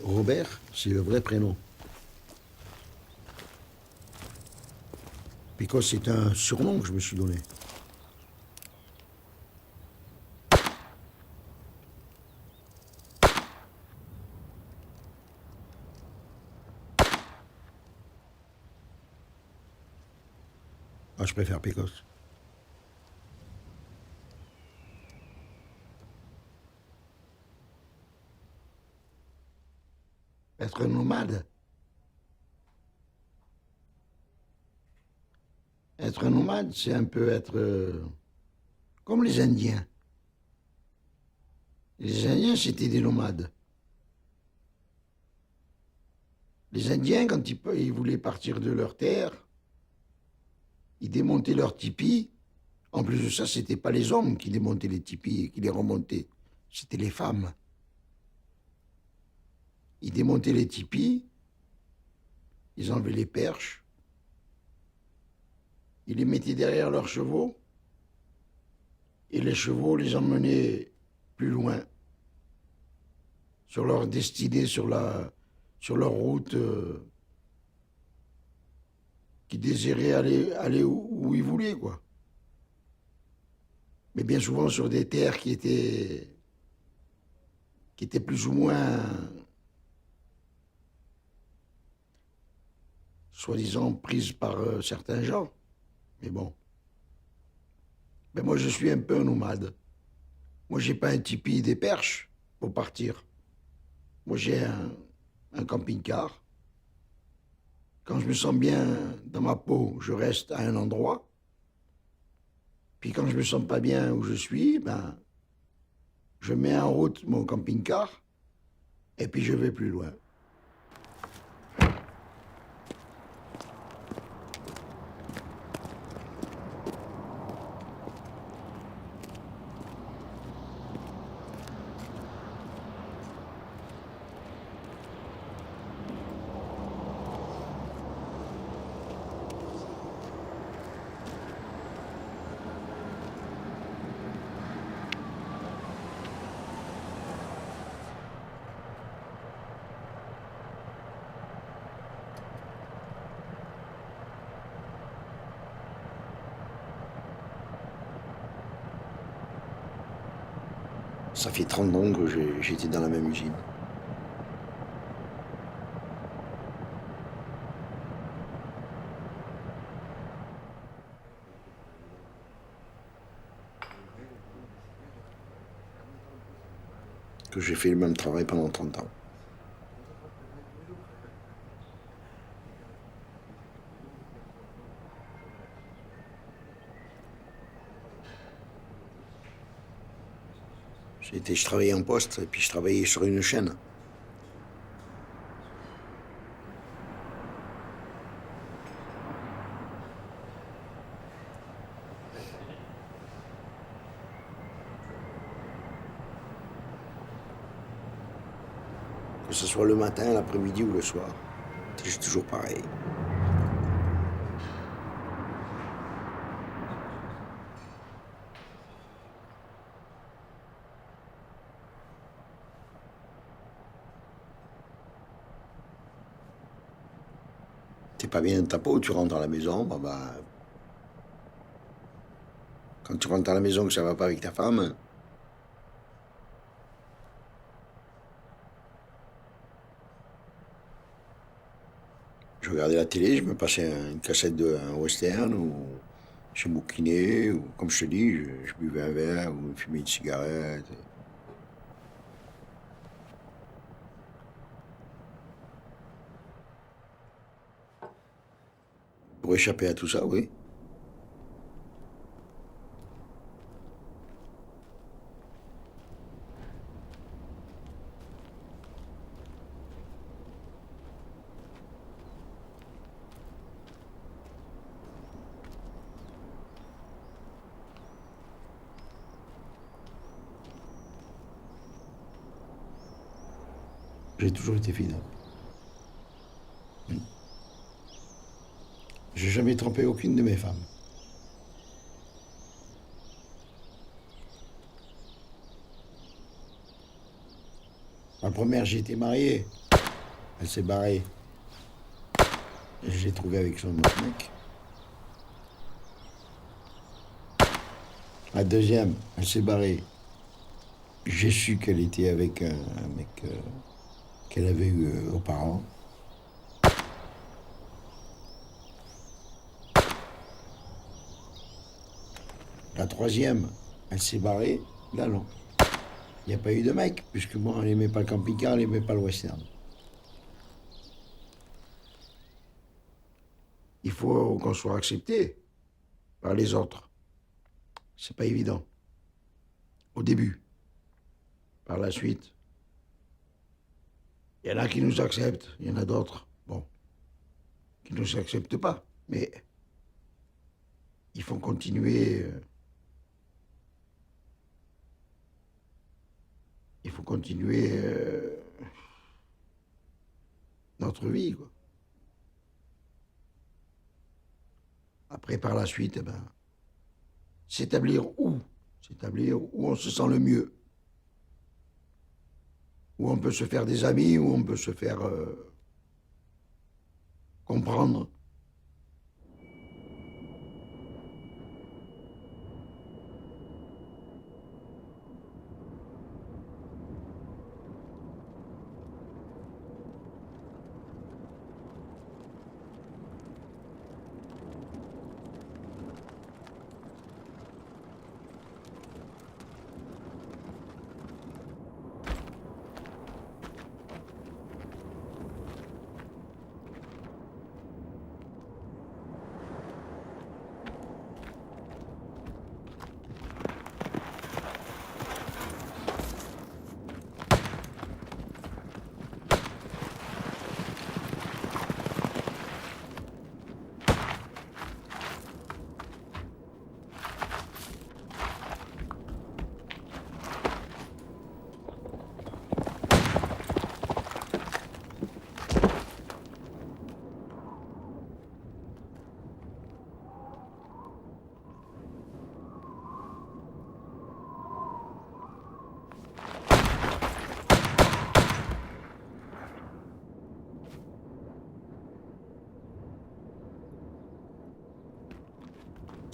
Robert, c'est le vrai prénom. Picos, c'est un surnom que je me suis donné. Ah, je préfère Picos. Être nomade. Être nomade, c'est un peu être comme les Indiens. Les Indiens, c'était des nomades. Les Indiens, quand ils voulaient partir de leur terre, ils démontaient leurs tipis. En plus de ça, c'était pas les hommes qui démontaient les tipis et qui les remontaient. C'était les femmes. Ils démontaient les tipis, ils enlevaient les perches, ils les mettaient derrière leurs chevaux, et les chevaux les emmenaient plus loin, sur leur destinée, sur leur route qu'ils désiraient aller où ils voulaient, quoi. Mais bien souvent sur des terres qui étaient plus ou moins, soi-disant, prises par certains gens. Mais bon. Ben moi, je suis un peu un nomade. Moi, j'ai pas un tipi et des perches pour partir. Moi, j'ai un camping-car. Quand je me sens bien dans ma peau, je reste à un endroit. Puis quand je me sens pas bien où je suis, ben, je mets en route mon camping-car et puis je vais plus loin. Ça fait 30 ans que j'étais dans la même usine. Que j'ai fait le même travail pendant 30 ans. Je travaillais en poste et puis je travaillais sur une chaîne. Que ce soit le matin, l'après-midi ou le soir. C'est toujours pareil. T'es pas bien dans ta peau, tu rentres à la maison, quand tu rentres à la maison que ça va pas avec ta femme, je regardais la télé, je me passais une cassette d'un western ou je bouquinais, ou comme je te dis, je buvais un verre ou fumais une cigarette. Pour échapper à tout ça, oui. J'ai toujours été fidèle. J'ai jamais trompé aucune de mes femmes. La première, j'ai été marié. elle s'est barrée. Et je l'ai trouvée avec son autre mec. La deuxième, elle s'est barrée. J'ai su qu'elle était avec un mec qu'elle avait eu auparavant. La troisième, elle s'est barrée. Là, non. Il n'y a pas eu de mec, puisque moi, elle n'aimait pas le camping-car, elle n'aimait pas le western. Il faut qu'on soit accepté par les autres. C'est pas évident. Au début. Par la suite. Il y en a qui nous acceptent, il y en a d'autres, bon, qui ne nous acceptent pas. Mais il faut continuer. Il faut continuer notre vie, quoi. Après, par la suite, eh ben, s'établir où? S'établir où on se sent le mieux. Où on peut se faire des amis, où on peut se faire comprendre.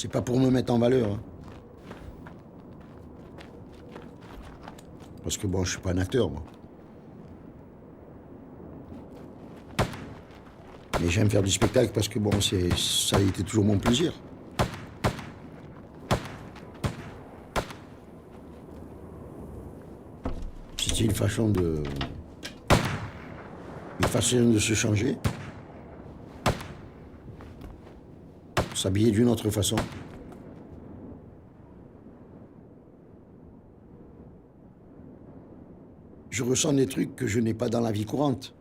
C'est pas pour me mettre en valeur, hein. Parce que bon, je suis pas un acteur, moi. Mais j'aime faire du spectacle parce que bon, ça a été toujours mon plaisir. C'était une façon de se changer, s'habiller d'une autre façon. Je ressens des trucs que je n'ai pas dans la vie courante.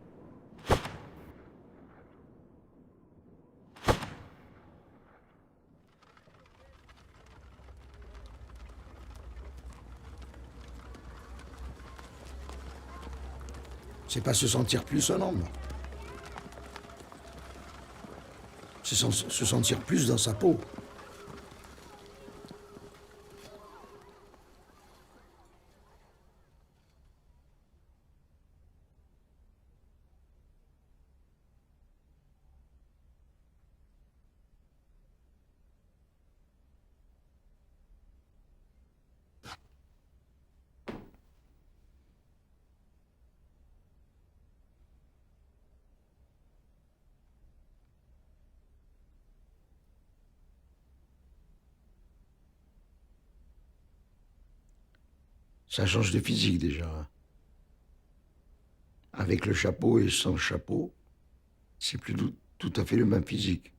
C'est pas se sentir plus un homme. C'est se sentir plus dans sa peau. Ça change de physique déjà, hein. Avec le chapeau et sans chapeau, c'est plus tout à fait le même physique.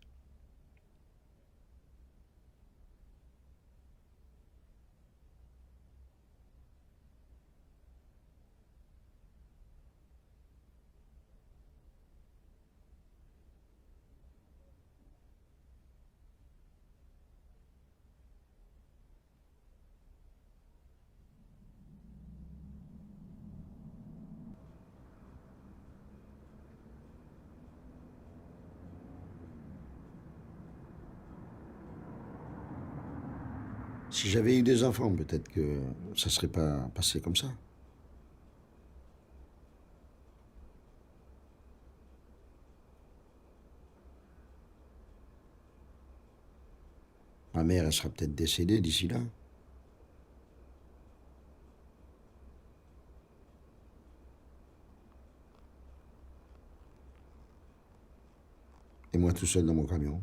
Si j'avais eu des enfants, peut-être que ça serait pas passé comme ça. Ma mère, elle sera peut-être décédée d'ici là. Et moi tout seul dans mon camion.